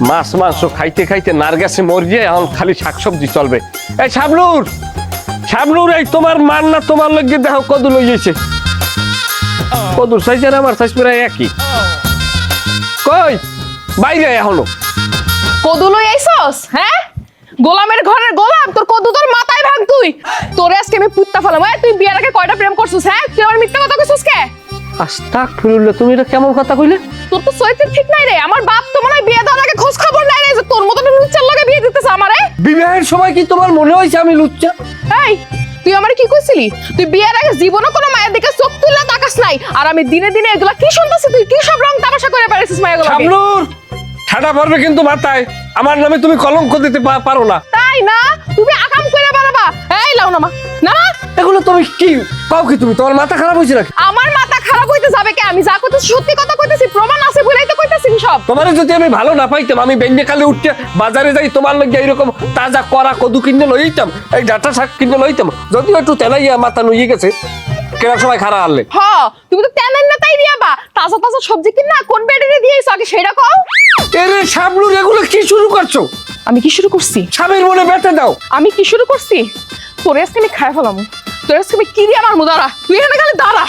মাছ মাংস খাইতে খাইতে নার্গাসে মরিয়ে এখন খালি শাকসবজি চলবে। এই শাবলুর, শাবলুর, এই তোমার মান না তোমার লগে দেখো কদু লই গেছে। কদুর সাইজ আর আমার সাইজ প্রায় একই। কই বাইরে এখনো কদু লই আইছস? হ্যাঁ, গোলামের ঘরের গোলাম, তোর কদু তোর মাথায় ভাঙ তুই। তোরে আজকে আমি পুত্তা ফেলাম। তুই বিয়ের আগে কয়টা প্রেম করছিস? হ্যাঁ, তুই আমার মিথ্যা কথা কইছিস কে? আস্তাগফিরুল্লাহ, তুমি এটা কেমন কথা কইলে? তোর তো চরিত্র ঠিক নাই রে। আমার বাপ তো মনে হয় বিয়ে দেওয়ার আগে খোঁজ খবর নাই রে যে তোর মতন লুচ্চার লগে বিয়ে দিতেছে আমারে। বিবাহের সময় কি তোমার মনে হয়েছে আমি লুচ্চা? এই, তুই আমারে কি কইছিলি? তুই বিয়ের আগে জীবনও কোনো মায়ের দিকে চোখ তুললা তাকাস নাই, আর আমি দিনে দিনে এগুলা কি শুনতাছি? তুই কি সব রং তামাশা করে পারিস মায়ের লগে? শাবলুর, ঠাডা পড়বে কিন্তু মাথায়। আমার নামে তুমি কলঙ্ক দিতে পারো না। তাই না? তুমি আকাম কইরা বাড়াবা। এই লাও নামা নামা। এগুলো তুমি কি কাও কি? তুমি তোমার মাথা খারাপ হয়েছে নাকি? আমার মাথা খারাপ হইতে যাবে কে? আমি যা কইতেছি সত্যি কথা কইতেছি, প্রমাণ আছে বলেই তো কইতেছি সব। তোমার যদি আমি ভালো না পাইতাম, আমি বেঞ্জে কালে উঠতে বাজারে যাই তোমার লগে এইরকম তাজা করা কদু কিনে লইতাম, এই ডাটা শাক কিনে লইতাম। যদিও একটু তেলাইয়া মাথা নুয়ে গেছে, কেনার সময় খারাপ আনলে। হ, তুমি তো তেনাই না তাই দিয়াবা। তাজা তাজা সবজি কিনা কোন বেডে দিয়েছো আগে সেটা কও। এরে শাবলুর, এগুলো কি শুরু করছো? আমি কি শুরু করছি? স্বামীর মনে ব্যথা দাও। আমি কি শুরু করছি? তোরে আজকে আমি খাই ফেলাম। তোরে আজকে আমি কি দিয়ে আমার মুদারা, তুই এখানে খালি দাঁড়া।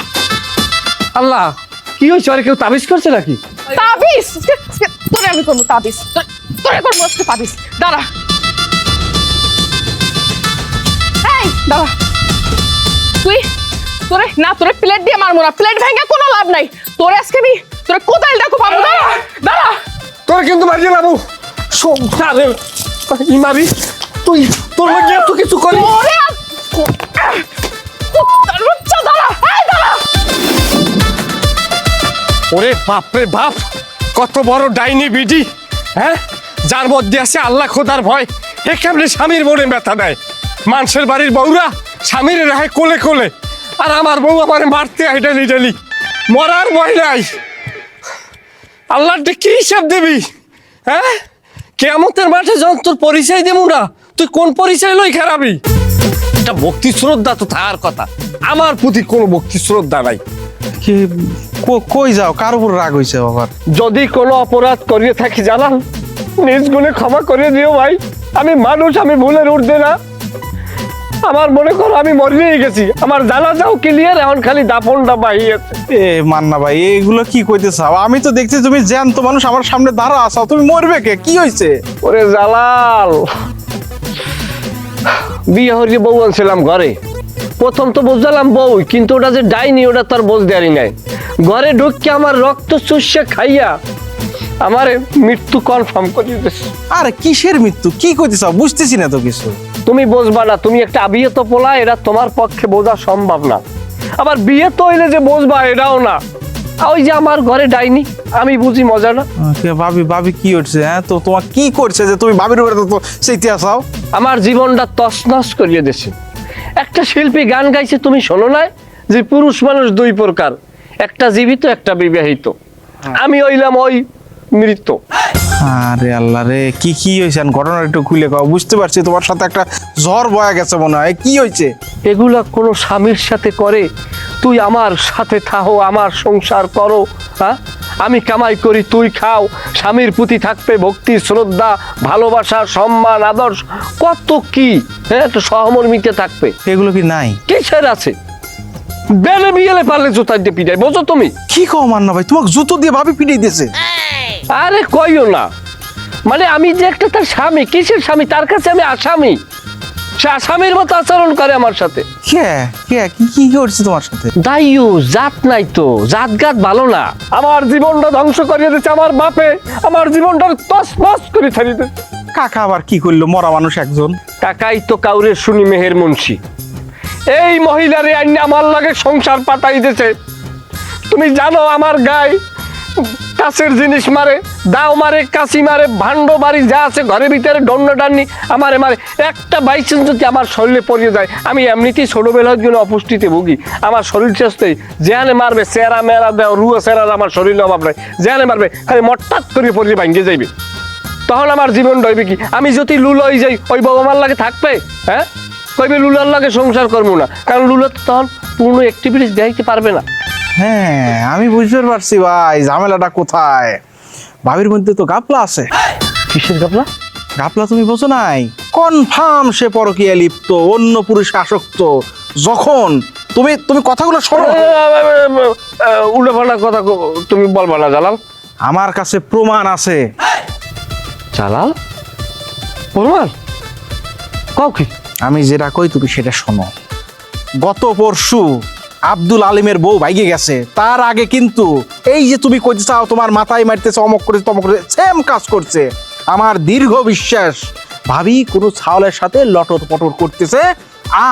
আল্লাহ, কি হয়েছে? আর কেউ তাবিজ করছে নাকি? তাবিজ? তোরে আমি করবো তাবিজ, তোরে করবো আজকে তাবিজ। দাঁড়া, এই দাঁড়া। তুই তোরে না, তোরে প্লেট দিয়ে মারবো না, প্লেট ভেঙে কোনো লাভ নাই। তোরে আজকে আমি তোরে কোথায় দেখো পাবো। দাঁড়া দাঁড়া। তোর কিন্তু মারিয়ে বাবু সংসারে ইমারি, তুই তোর লগে এত কিছু করি। ওরে লুচ্চা, দাঁড়া, এই দাঁড়া। ওরে বাপরে বাপ, কত বড় ডাইনি বিডি! হ্যাঁ, যার মধ্যে আছে আল্লাহ খোদার ভয়, এ কেমনে স্বামীর মনে ব্যথা দেয়? মানুষের বাড়ির বউরা স্বামীর রাহে কোলে কোলে, আর আমার বউ আমার মারতে আইডালি ডালি, মরার ভয় নাই। আল্লাহর কি হিসাব দিবি? হ্যাঁ, কেয়ামতের মাঠে যখন তোর পরিচয় দেবো না, তুই কোন পরিচয় লই খারাপি? এটা ভক্তি শ্রদ্ধা তো থাকার কথা, আমার প্রতি কোনো ভক্তি শ্রদ্ধা নাই। কি কই যাও? কার উপর রাগ হইছে বাবার? যদি কোনো অপরাধ করিয়ে থাকি জানান, নিজ গুণে ক্ষমা করে দিও ভাই। আমি মানুষ, আমি ভুলের ঊর্ধ্বে না। আমার মনে করো আমি মরিয়ে গেছি, আমার জানাজাও ক্লিয়ার, এখন খালি দাফনটা বাহি আছে। এ মান্না ভাই, এগুলো কি কইতে চাও? আমি তো দেখছি তুমি জ্যান্ত মানুষ আমার সামনে দাঁড়া আছো, তুমি মরবে কে? কি হইছে? ওরে জালাল, বিয়ে হরিয়ে বউ আনছিলাম ঘরে। প্রথম তো বুঝলাম বউ, কিন্তু ওটা যে ডাইনি ওটা তার বোঝ দেয়ারি নাই। ঘরে ঢুকে আমার রক্ত চুষে খাইয়া আমার মৃত্যু কনফার্ম করিয়ে দিয়েছে। আরে কিসের মৃত্যু? কি কইতে চাও? বুঝতেছি না তো কিছু। তুমি বুঝবা না, তুমি একটা আবিয়ে তো পোলা, এটা তোমার পক্ষে বোঝা সম্ভব না। আবার বিয়ে তো হইলে যে বুঝবা এটাও না। ওই যে আমার ঘরে ডাইনি, আমি বুঝি মজা না। ভাবি ভাবি কি হচ্ছে? হ্যাঁ, তো তোমার কি করছে যে তুমি ভাবির উপরে তো সেইতে আসাও? আমার জীবনটা তছনছ করিয়ে দিয়েছে। একটা শিল্পী গান গাইছে, তুমি শোনো না? যে পুরুষ মানুষ দুই প্রকার, একটা জীবিত, একটা বিবাহিত। আমি হইলাম ওই মৃত। আরে আল্লাহ রে, কি কি হয়েছে? ঘটনা একটু খুলে কও। বুঝতে পারছি তোমার সাথে একটা ঝড় বয়ে গেছে মনে হয়। কি হয়েছে? এগুলা কোনো স্বামীর সাথে করে? তুই আমার সাথে থাকো, আমার সংসার করো। হ্যাঁ, আমি কামাই করি, তুই খাও। স্বামীর প্রতি থাকবে ভক্তি, শ্রদ্ধা, ভালোবাসা, সম্মান, আদর্শ, কত কি। হ্যাঁ, একটা সহমর্মিতে থাকবে। এগুলো কি নাই? কিসের আছে? বেলে বিয়েলে পারলে জুতা দিয়ে পিটাই, বোঝো তুমি? কি কও মান্না ভাই, তোমাকে জুতো দিয়ে ভাবি পিটাই দিয়েছে? আরে কইও না, মানে আমি যে একটা তার স্বামী, কিসের স্বামী? তার কাছে আমি আসামি। সে আসামির মতো আচরণ করে আমার সাথে। কে কে কি কি করছে তোমার সাথে? দাইও জাত নাই তো, জাত গাত ভালো না। আমার জীবনটা ধ্বংস করিয়ে দিচ্ছে আমার বাপে, আমার জীবনটা তছনছ করে ছাড়িয়ে দিচ্ছে। কাকা আবার কি করলো? মরা মানুষ একজন। কাকাই তো কাউরে শুনি মেহের মুন্সি। এই মহিলারে আইনে আমার লাগে সংসার পাতাই দিছে। তুমি জানো আমার গায়ে কাছের জিনিস মারে, দাও মারে, কাশি মারে, ভান্ড বাড়ি যা আছে ঘরের ভিতরে ডন্ডা ডান্নি আমারে মারে। একটা বাইসেন্স যদি আমার শরীরে পড়িয়ে যায়, আমি এমনিতেই ছোটবেলার জন্য অপুষ্টিতে ভুগি। আমার শরীর চেষ্টাই যেখানে মারবে, চেরা মেরা দেও, রুয়া চেরার আমার শরীরে অভাব নাই। যেখানে মারবে খালি মট্টাত করে পড়িয়ে ভাঙ্গে যাইবে। তখন আমার জীবন রইবে কি? আমি যদি লুল হয়ে যাই, ওই বাবা আমার লাগে থাকবে? হ্যাঁ, কইবে লুলার লাগে সংসার করবো না, কারণ লুলা তো তখন পূর্ণ অ্যাক্টিভিটিস দেখাইতে পারবে না। হ্যাঁ, আমি বুঝতে পারছি ভাই ঝামেলাটা কোথায়। ভাবির মধ্যে তো গাপলা আছে। কিসের ঘাপলা? ঘাপলা তুমি বোঝো নাই? কনফার্ম সে পরকীয়া লিপ্ত, অন্য পুরুষে আসক্ত। যখন তুমি তুমি কথাগুলো শোনো। উল্টোপাল্টা কথা তুমি বলবা না জালাল। আমার কাছে প্রমাণ আছে। জালাল প্রমাণ? কাউ কি? আমি যেটা কই তুমি সেটা শোনো। গত পরশু আব্দুল আলিমের বউ ভাইগে গেছে, তার আগে কিন্তু এই যে তুমি কইতে চাও তোমার মাথায় মারতেছে, অমক করেছে তমক করেছে, সেম কাজ করছে। আমার দীর্ঘ বিশ্বাস ভাবি কোনো ছাওলের সাথে লটর পটর করতেছে।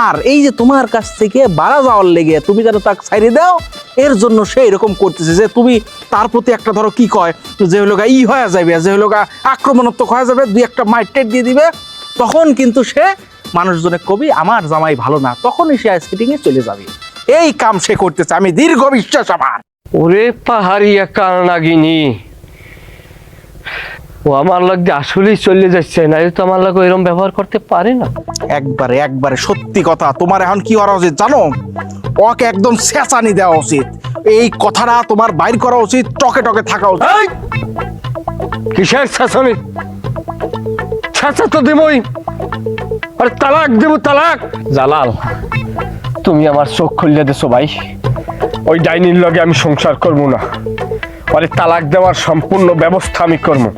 আর এই যে তোমার কাছ থেকে বাড়া যাওয়ার লেগে তুমি যেন তাকে ছাইড়ে দাও, এর জন্য সে এরকম করতেছে যে তুমি তার প্রতি একটা ধরো কি কয় যে হলো গা ই হয়ে যাবে, যে হলো গা আক্রমণাত্মক হয়ে যাবে, দুই একটা মাইটেট দিয়ে দিবে, তখন কিন্তু সে মানুষজনে কবি আমার জামাই ভালো না, তখনই সে আইসক্রিটিংয়ে চলে যাবে। এই কাম সে করতেছে, আমি দীর্ঘ বিশ্বাস আমার। ওরে পাহাড়িয়া কারনাগিনী, ও আমার লাগে আসলেই চলে যাচ্ছে, না তো আমার লাগে এরকম ব্যবহার করতে পারে না। একবারে একবারে সত্যি কথা। তোমার এখন কি করা উচিত জানো? ওকে একদম চেঁচানি দেওয়া উচিত। এই কথাটা তোমার বাইর করা উচিত, টকে টকে থাকা উচিত। এই! কিসের শাসনি? ছাঁচা তো দেবই, আরে তালাক দেব তালাক। জালাল, তুমি আমার চোখ খুললে দেছো ভাই। ওই ডাইনির লগে আমি সংসার করবো না, আরে তালাক দেওয়ার সম্পূর্ণ ব্যবস্থা আমি করবো।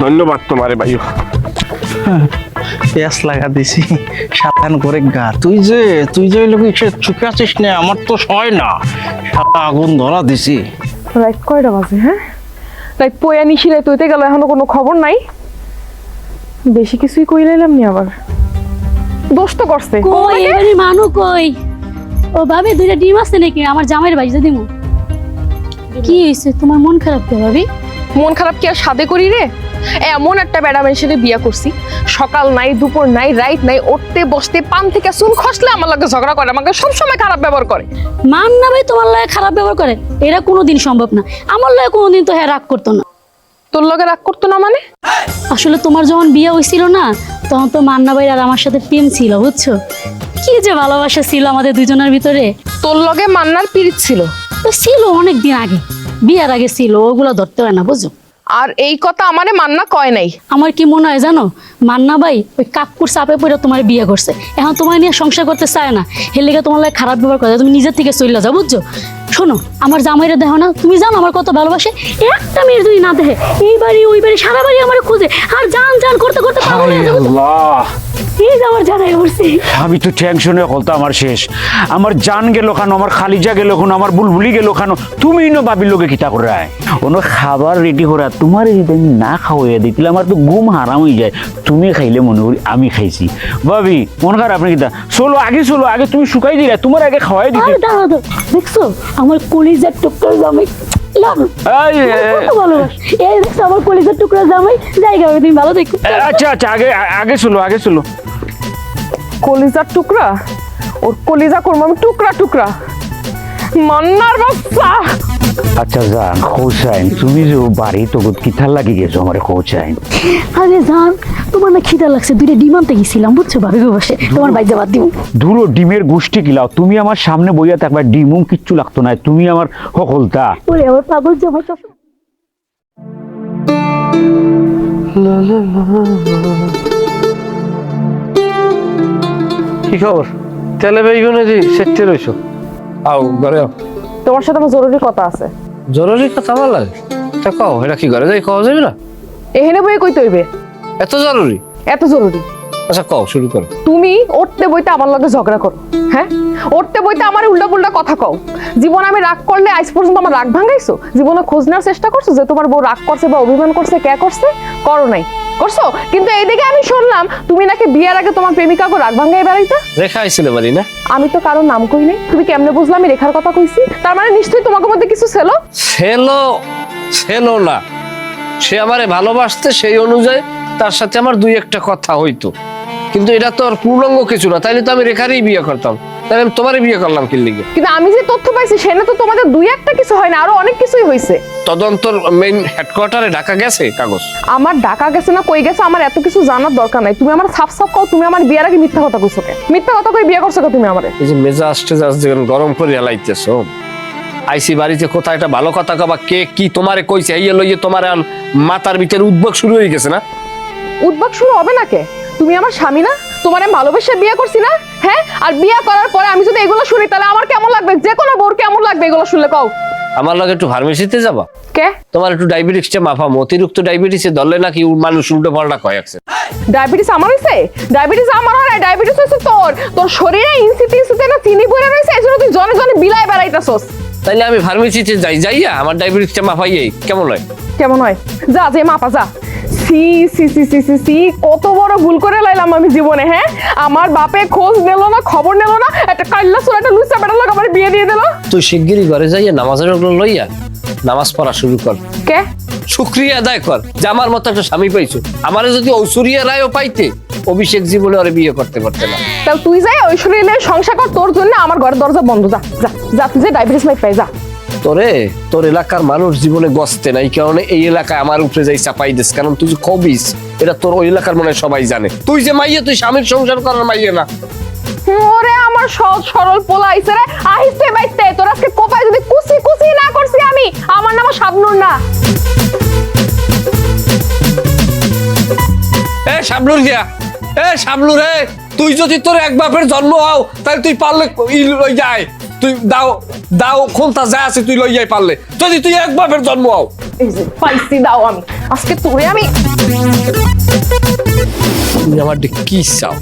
ধন্যবাদ তোমারে ভাইও। পেঁয়াজ লাগা দিছি সাবধান করে গা। তুই যে লোক চুপে আছিস না, আমার তো সয় না, সারা আগুন ধরা দিছি। রাত কয়টা বাজে? হ্যাঁ, রাত পয়া নিশি রাত হইতে গেল, এখনো কোনো খবর নাই। বেশি কিছুই কই লাইলাম নি, আবার দোষ তো করছে। কই এবারে মানু কই? ও ভাবি দুইটা ডিম আছে নাকি আমার জামাইয়ের ভাইজা দিমু? কি হইছে তোমার মন খারাপ কে ভাবি? মন খারাপ কি আর সাদে করি রে? এমন একটা বেড়া মানুষের বিয়া করছি, সকাল নাই দুপুর নাই রাইত নাই, উঠতে বসতে পান থেকে চুন খসলে আমার লাগে ঝগড়া করে, আমাকে সবসময় খারাপ ব্যবহার করে। মান না ভাই তোমার লাগে খারাপ ব্যবহার করে? এরা কোনোদিন সম্ভব না। আমার লাগে কোনোদিন তো হ্যাঁ রাগ করতো না। তোর লগে রাগ করতো না মানে? আসলে তোমার যখন বিয়ে হয়েছিল না, তখন তো মান্না ভাই আর আমার সাথে প্রেম ছিল, বুঝছো? কি যে ভালোবাসা ছিল আমাদের দুজনের ভিতরে। তোর লগে মান্নার পিরিত ছিল? তো ছিল অনেক দিন আগে, বিয়ার আগে ছিল, ওগুলো ধরতে হয় না, বুঝছো? আর এই কথা আমারে মান্না কয় নাই। আমার কি মনে হয় জানো, মান্না ভাই ওই কাকুর চাপে পড়ে তোমার বিয়ে করছে, এখন তোমার নিয়ে সংসার করতে চায় না, এর লেগে তোমার লাগে খারাপ ব্যবহার করে, তুমি নিজের থেকে চলে যাও, বুঝছো? শোনো, আমার জামাইরা দেখো না, তুমি জানো আমার কত ভালোবাসে। একটা মেয়ের যদি না দেখে এই বাড়ি ওই বাড়ি সারা বাড়ি আমার খুঁজে, আর জান জান করতে করতে পাগল হয়ে যাবো। আল্লাহ, এই যে আমার জানাই বলছি, আমি তো টেনশনে হলতো আমার শেষ। আমার জান গেল খানো, আমার খালিজা গেল খানো, আমার বুলবুলি গেল খানো। তুমি ন বাবির লোকে কিতা করে অন্য খাবার রেডি করা, তোমার যদি আমি না খাওয়াইয়া দিই তাহলে আমার তো ঘুম হারাম হয়ে যায়। তুমি খাইলে মনে করি আমি খাইছি। ভাবি মন খারাপ আপনি কিতা? চলো আগে তুমি শুকাই দিলে, তোমার আগে খাওয়াই দিতে। আর দাঁড়াও তো, দেখছো আমার কলিজার টুকরা জামাই লাগো কত ভালোবাস। এই দেখছো আমার কলিজার টুকরা জামাই, জায়গা তুমি ভালো দেখো। আচ্ছা আগে চলো। কলিজার টুকরা? ওর কলিজা করবো আমি টুকরা টুকরা, মান্নার বাচ্চা। আচ্ছা জান খোঁচাইন, তুমি যে বাড়ি তো কিথার লাগি গেছো আমার খোঁচাইন। আরে জান, তোমার না খিদা লাগছে, দুইটা ডিম আনতে গেছিলাম, বুঝছো? ভাবি বসে তোমার বাইজা বাদ দিব। ধুলো ডিমের গোষ্ঠী কিলাও, তুমি আমার সামনে বইয়া থাকবা, ডিমও কিচ্ছু লাগতো না, তুমি আমার হকলতা। ওরে আমার পাগল জামাই তো। কি খবর? তেলে বেগুনে যে সেটতে রইছো? আও ঘরে আও। তোমার সাথে আমার জরুরি কথা আছে। জরুরি কথা বলা? তা কও, এটা কি ঘরে যাই কওয়া যাবে না? এখানে বই কইতে হইবে। এত জরুরি? এত জরুরি। আচ্ছা কও, শুরু করো। তুমি উঠতে বইতে আমার লগে ঝগড়া করো, হ্যাঁ? উঠতে বইতে আমার উল্টা পুল্টা কথা কও। জীবনে আমি রাগ করলে আজ পর্যন্ত আমার রাগ ভাঙাইছো? জীবনে খোঁজ নেওয়ার চেষ্টা করছো যে তোমার বউ রাগ করছে বা অভিমান করছে, কে করছে? করো নাই, করছো? কিন্তু এইদিকে আমি শুনলাম তুমি নাকি বিয়ের আগে তোমার প্রেমিকাকে রাগ ভাঙাই বেড়াইতা। রেখা আইছিল বাড়ি না? আমি তো কারোর নাম কই নাই, তুমি কেমনে বুঝলা আমি রেখার কথা কইছি? তার মানে নিশ্চয়ই তোমাকে মধ্যে কিছু ছিল। ছিল না, সে আমারে ভালোবাসতে, সেই অনুযায়ী তার সাথে আমার দুই একটা কথা হইতো, কিন্তু এটা তো আর পূর্ণাঙ্গ কিছু না। তাইলে তো আমি রেখারই বিয়ে করতাম, তাহলে আমি তোমারই বিয়ে করলাম কি লিগে? কিন্তু আমি যে তথ্য পাইছি সেটা তো তোমাদের দুই একটা কিছু হয় না, আরো অনেক কিছুই হয়েছে। তদন্তর মেইন হেডকোয়ার্টারে ঢাকা গেছে কাগজ। আমার ঢাকা গেছে না কই গেছে আমার এত কিছু জানার দরকার নাই। তুমি আমার সাফ সাফ কও, তুমি আমার বিয়ের আগে মিথ্যা কথা কইছো কে? মিথ্যা কথা কই বিয়ে করছো কে তুমি আমারে? এই যে মেজাজ টেজাজ যেন গরম করে এলাইতেছো, আইসি বাড়িতে কোথায় একটা ভালো কথা কবা, কে কি তোমারে কইছে এই লইয়ে তোমার এখন মাথার ভিতরে উদ্ভব শুরু হয়ে গেছে না? উদ্বাক শুরু হবে না কে? তুমি আমার স্বামী না? তোমার আমি ভালোবেসে বিয়ে করছি না? হ্যাঁ, আর বিয়ে করার পরে আমি যদি এগুলো শুনি তাহলে আমার কেমন লাগবে? যে কোনো বউর কেমন লাগবে এগুলো শুনলে কও? আমার লগে একটু ফার্মেসিতে যাবা? কে? তোমার একটু ডায়াবেটিসটা মাফাম, অতিরিক্ত ডায়াবেটিসে ধরলে নাকি মানুষ উল্টো পাল্টা কয় আছে। ডায়াবেটিস আমার হইছে? ডায়াবেটিস আমার হয় না, ডায়াবেটিস হইছে তোর। তোর শরীরে ইনসিতে না চিনি পড়ে রইছে, এজন্য তুই জনে জনে বিলাই বেড়াইতাছস। তাইলে আমি ফার্মেসিতে যাইয়া আমার ডায়াবেটিসটা মাফাইয়ে কেমন হয়? কেমন হয়? যা যে মাপা যা। সি সি সি সি সি সি, কত বড় ভুল করে লাইলাম আমি জীবনে। হ্যাঁ, আমার বাপে খোঁজ নিল না, খবর নিল না, একটা কাল্লা সোরা একটা লুচা বেটার লোক আমার বিয়ে দিয়ে দিল। তুই শিগগিরই ঘরে যাইয়া নামাজের লইয়া নামাজ পড়া শুরু কর। কে? শুকরিয়া আদায় কর যে আমার মতো একটা স্বামী পাইছো। আমারে যদি ঐশ্বরিয়া রায়ও পাইতে, অভিষেক জীবনে ওরে বিয়ে করতে পারতে না। তাহলে তুই যাই ঐশ্বরিয়া নিয়ে সংসার কর, তোর জন্য আমার ঘরের দরজা বন্ধ। যা যা যা, তুই যে ডায়াবেটিস মাই পাই যা। তোর এলাকার মানুষ জীবনে গসতে না, এই কারণে এই এলাকায় আমার উপরে যাই চাপাই দিস, কারণ তুই যে খবিস এটা তোর ওই এলাকার মনে হয় সবাই জানে। তুই যে মাইয়া, তুই স্বামীর সংসার করার মাইয়া না। ওরে আমার সহজ সরল পোলা আইছে রে, আইছে বাইতে। তোর আজকে কোপায় যদি কুচি কুচি না করছি আমি, আমার নাম শাবনুর না। এ শাবলুর গিয়া, এ শাবলুর রে, তুই যদি তোর এক বাপের জন্ম হও তাহলে তুই পারলে লই যায়, তুই দাও কোনটা যা আছে তুই লই যাই পারলে, যদি তুই এক বাপের জন্ম হও। এই যে পাইছি দাও আমি আজকে তোরে আমি। তুমি আমার কি চাও?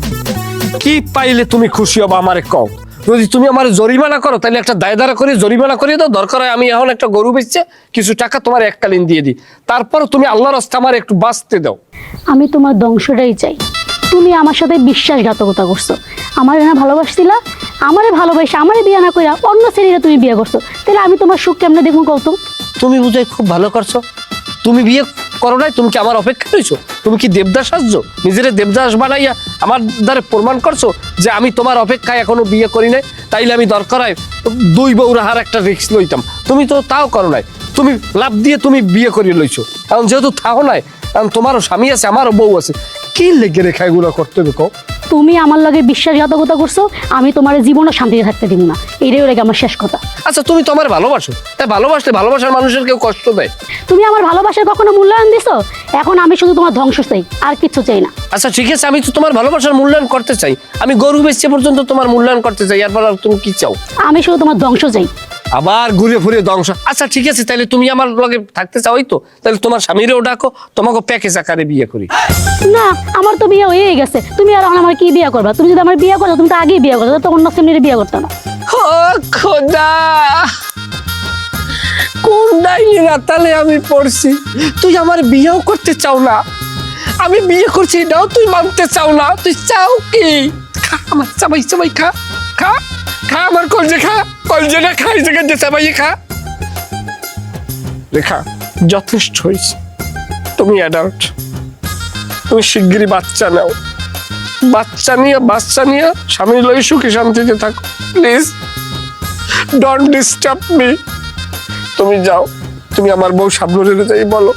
কি পাইলে তুমি খুশি হবা আমারে কও। যদি তুমি আমার জরিমানা করো তাহলে একটা দায়দারা করে জরিমানা করে দাও, দরকার হয় আমি এখন একটা গরু বেচছে কিছু টাকা তোমার এককালীন দিয়ে দিই, তারপর তুমি আল্লাহর রাস্তা আমার একটু বাঁচতে দাও। আমি তোমার ধ্বংসটাই চাই। তুমি আমার সাথে বিশ্বাসঘাতকতা করছো। আমারে না ভালোবাসছিলা, আমারে ভালোবাসে আমারে বিয়ে না কইরা অন্য ছেলেরা তুমি বিয়ে করছো, তাহলে আমি তোমার সুখ কেমনে দেখবো কও তো? তুমি বুঝাই খুব ভালো করছো। তুমি বিয়ে করো নাই, তুমি কি আমার অপেক্ষা রইছো? তুমি কি দেবদাস আসছো? নিজেরে দেবদাস বানাইয়া আমার দ্বারা প্রমাণ করছো যে আমি তোমার অপেক্ষায় এখনো বিয়ে করি নাই, তাইলে আমি দরকার হয় দুই বউরা হার একটা রিস্ক লইতাম। তুমি তো তাও করো নাই, তুমি লাভ দিয়ে তুমি বিয়ে করিয়ে লইছো। এখন যেহেতু থাও নাই, এখন তোমারও স্বামী আছে আমারও বউ আছে, কি লেগে রেখা এগুলো করতে হবে কও? তুমি আমার লগে বিশ্বাসঘাতকতা করছো, আমি তোমার জীবনও শান্তিতে থাকতে দিব না, এটাই লাগে আমার শেষ কথা। আচ্ছা তুমি তো আমার ভালোবাসো, তাই ভালোবাসলে ভালোবাসার মানুষের কেউ কষ্ট দেয়? তুমি আমার ভালোবাসার কখনো মূল্যায়ন দিছো? এখন আমি শুধু তোমার ধ্বংস চাই, আর কিছু চাই না। আচ্ছা ঠিক আছে, আমি তো তোমার ভালোবাসার মূল্যায়ন করতে চাই, আমি গরু বেচছে পর্যন্ত তোমার মূল্যায়ন করতে চাই, এরপর আর তুমি কি চাও? আমি শুধু তোমার ধ্বংস চাই। আবার ঘুরে ফুরে ধ্বংস। আচ্ছা ঠিক আছে, তাহলে তুমি আমার লগে থাকতে চাও, তো তাহলে তোমার স্বামীরেও ডাকো, তোমাকে প্যাকেজ আকারে বিয়ে করি। না, আমার তো বিয়ে হয়ে গেছে, তুমি আর আমার কি বিয়ে করবা? তুমি যদি আমার বিয়ে করো তুমি তো আগেই বিয়ে করো, তো অন্য ছেলের বিয়ে করতে না। ও খোদা, কোন ডাইনি রাতালে আমি পড়ছি। তুই আমার বিয়েও করতে চাও না, আমি বিয়ে করছি এটাও তুই মানতে চাও না। তুই চাও কি? খা আমার চাবাই চাবাই খা, খা খা আমার কলজে খা, কলজে না খাই জায়গায় চাবাই খা। রেখা যথেষ্ট হয়েছে, তুমি অ্যাডাল্ট, তুমি শিগগিরই বাচ্চা নাও। বাচ্চা নিয়ে স্বামী লই সুখে শান্তিতে থাকো। Please don't disturb me. তুমি যাও, তুমি আমার বউ শাবনুরের যাই বলো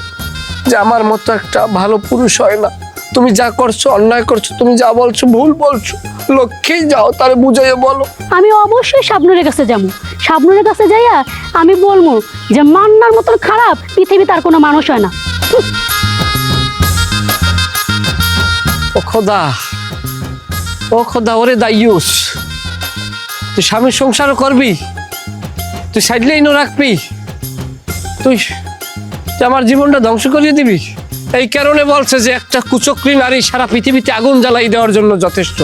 যে আমার মতো একটা ভালো পুরুষ হয় না, তুমি যা করছো অন্যায় করছো, তুমি যা বলছো ভুল বলছো, লক্ষ্যেই যাও, তারে বুঝাইয়া বলো। আমি অবশ্যই শাবনুরের কাছে যাবো, শাবনুরের কাছে যাইয়া আমি বলবো যে মান্নার মতন খারাপ পৃথিবীতে আর কোনো মানুষ হয় না। ও খোদা, ও খোদা, ওরে দাইয়ুস, তুই স্বামীর সংসার করবি, তুই সাইডলেই নো রাখবি, তুই আমার জীবনটা ধ্বংস করিয়ে দিবি। এই কারণে বলছে যে একটা কুচক্রী নারী সারা পৃথিবীতে আগুন জ্বালাই দেওয়ার জন্য যথেষ্ট।